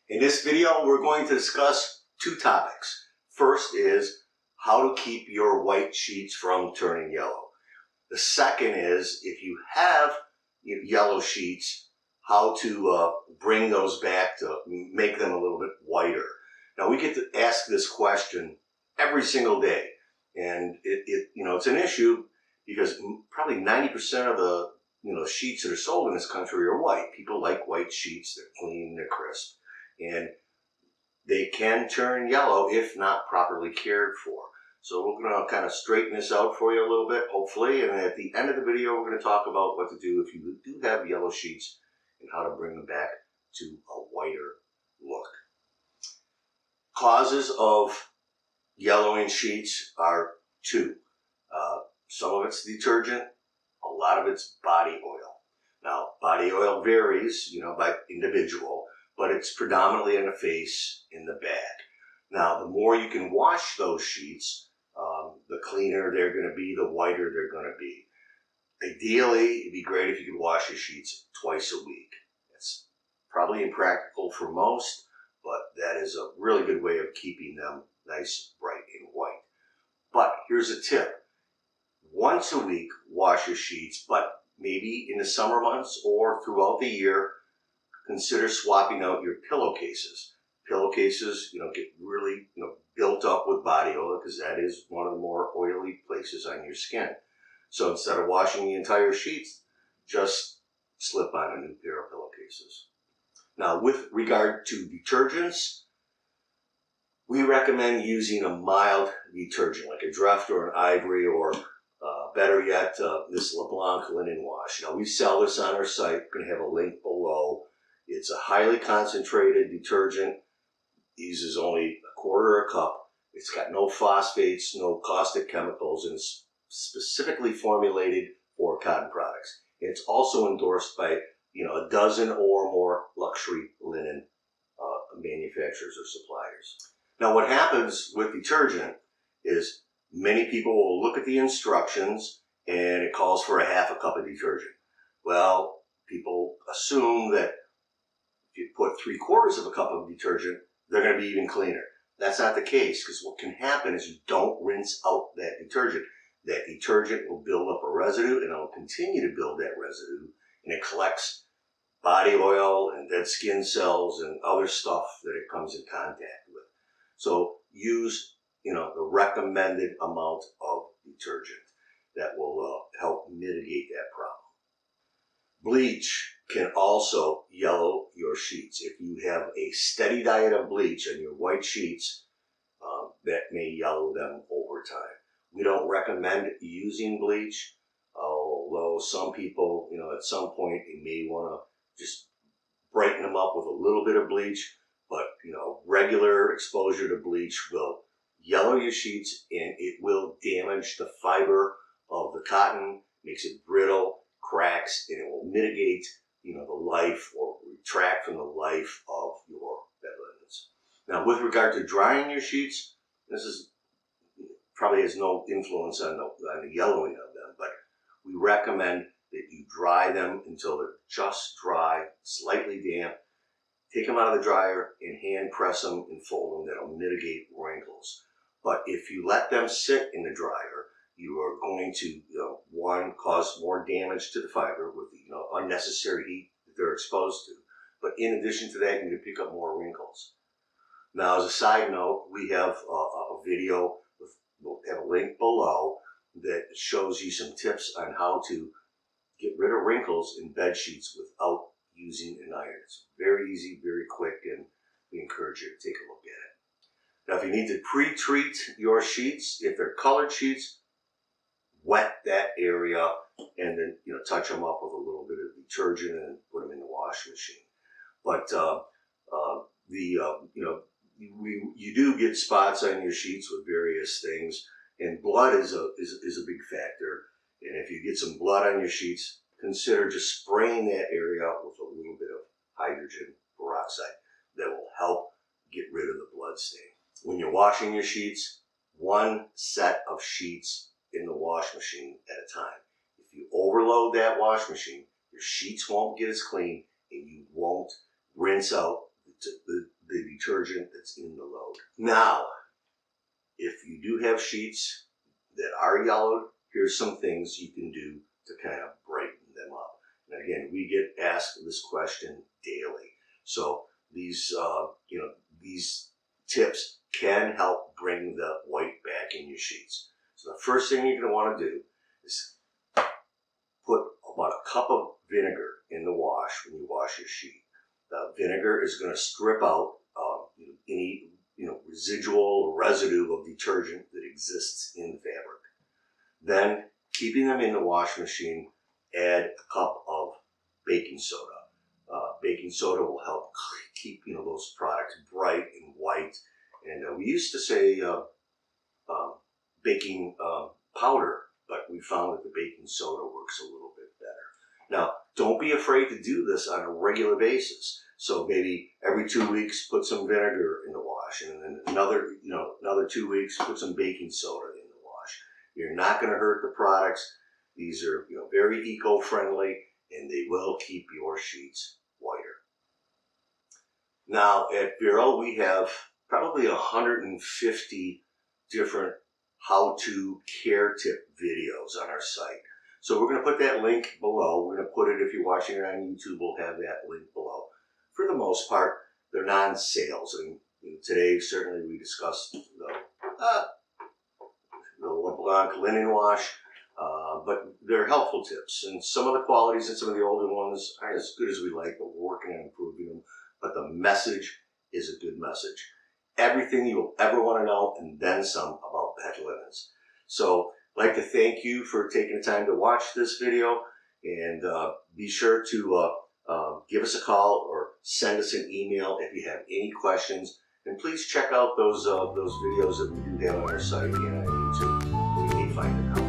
In this video, we're going to discuss two topics. First is how to keep your white sheets from turning yellow. The second is if you have yellow sheets, how to bring those back to make them a little bit whiter. Now, we get to ask this question every single day, and it's an issue because probably 90% of the sheets that are sold in this country are white. People like white sheets. They're clean, they're crisp, and they can turn yellow if not properly cared for. So we're going to kind of straighten this out for you a little bit, hopefully, and at the end of the video, we're going to talk about what to do if you do have yellow sheets and how to bring them back to a whiter look. Causes of yellowing sheets are two. Some of it's detergent, a lot of it's body oil. Now, body oil varies, by individual, but it's predominantly in the face, in the back. Now, the more you can wash those sheets, the cleaner they're going to be, the whiter they're going to be. Ideally, it'd be great if you could wash your sheets twice a week. It's probably impractical for most, but that is a really good way of keeping them nice, bright, and white. But here's a tip. Once a week, wash your sheets, but maybe in the summer months or throughout the year, consider swapping out your pillowcases. Pillowcases, get really, built up with body oil because that is one of the more oily places on your skin. So instead of washing the entire sheets, just slip on a new pair of pillowcases. Now, with regard to detergents, we recommend using a mild detergent like a Dreft or an Ivory or better yet, this Blanc linen wash. Now, we sell this on our site. We're going to have a link below. It's a highly concentrated detergent. Uses only a quarter of a cup. It's got no phosphates, no caustic chemicals, and it's specifically formulated for cotton products. It's also endorsed by a dozen or more luxury linen manufacturers or suppliers. Now, what happens with detergent is many people will look at the instructions and it calls for a half a cup of detergent. Well, people assume that if you put 3/4 of a cup of detergent, they're going to be even cleaner. That's not the case, because what can happen is you don't rinse out that detergent. That detergent will build up a residue, and it will continue to build that residue, and it collects body oil and dead skin cells and other stuff that it comes in contact with. So use, the recommended amount of detergent that will help mitigate that problem. Bleach can also yellow your sheets. If you have a steady diet of bleach on your white sheets, that may yellow them over time. We don't recommend using bleach, although some people, at some point, they may want to just brighten them up with a little bit of bleach, but, regular exposure to bleach will yellow your sheets and it will damage the fiber of the cotton, makes it brittle, cracks, and it will mitigate, the life or retract from the life of your bed linens. Now, with regard to drying your sheets, this is probably has no influence on the yellowing of them, but we recommend that you dry them until they're just dry, slightly damp. Take them out of the dryer and hand press them and fold them. That'll mitigate wrinkles. But if you let them sit in the dryer, you are going to, one, cause more damage to the fiber with the, unnecessary heat that they're exposed to. But in addition to that, you're going to pick up more wrinkles. Now, as a side note, we have a video, we'll have a link below that shows you some tips on how to get rid of wrinkles in bed sheets without using an iron. It's very easy, very quick, and we encourage you to take a look at it. Now, if you need to pre-treat your sheets, if they're colored sheets, wet that area and then touch them up with a little bit of detergent and put them in the washing machine. But you do get spots on your sheets with various things, and blood is a big factor. And if you get some blood on your sheets, consider just spraying that area with a little bit of hydrogen peroxide. That will help get rid of the blood stain. When you're washing your sheets, one set of sheets in the wash machine at a time. If you overload that wash machine, your sheets won't get as clean and you won't rinse out the detergent that's in the load. Now, if you do have sheets that are yellowed, here's some things you can do to kind of brighten them up. And again, we get asked this question daily. So these, these tips can help bring the white back in your sheets. So the first thing you're going to want to do is put about a cup of vinegar in the wash when you wash your sheet. The vinegar is going to strip out any residual or residue of detergent that exists in the fabric. Then, keeping them in the wash machine, add a cup of baking soda. Baking soda will help keep those products bright and white. And we used to say baking powder, but we found that the baking soda works a little bit better. Now, don't be afraid to do this on a regular basis. So maybe every 2 weeks, put some vinegar in the wash, and then another 2 weeks, put some baking soda in the wash. You're not going to hurt the products. These are very eco-friendly, and they will keep your sheets whiter. Now at Vero, we have probably 150 different how-to care tip videos on our site. So we're going to put that link below. We're going to put it, if you're watching it on YouTube, we'll have that link below. For the most part, they're non-sales. And today, certainly, we discussed the Blanc linen wash, but they're helpful tips. And some of the qualities in some of the older ones aren't as good as we like, but we're working on improving them. But the message is a good message. Everything you will ever want to know, and then some, about bed linens. So I'd like to thank you for taking the time to watch this video, and be sure to give us a call or send us an email if you have any questions. And please check out those videos that we do have on our site and on YouTube. You may find them helpful.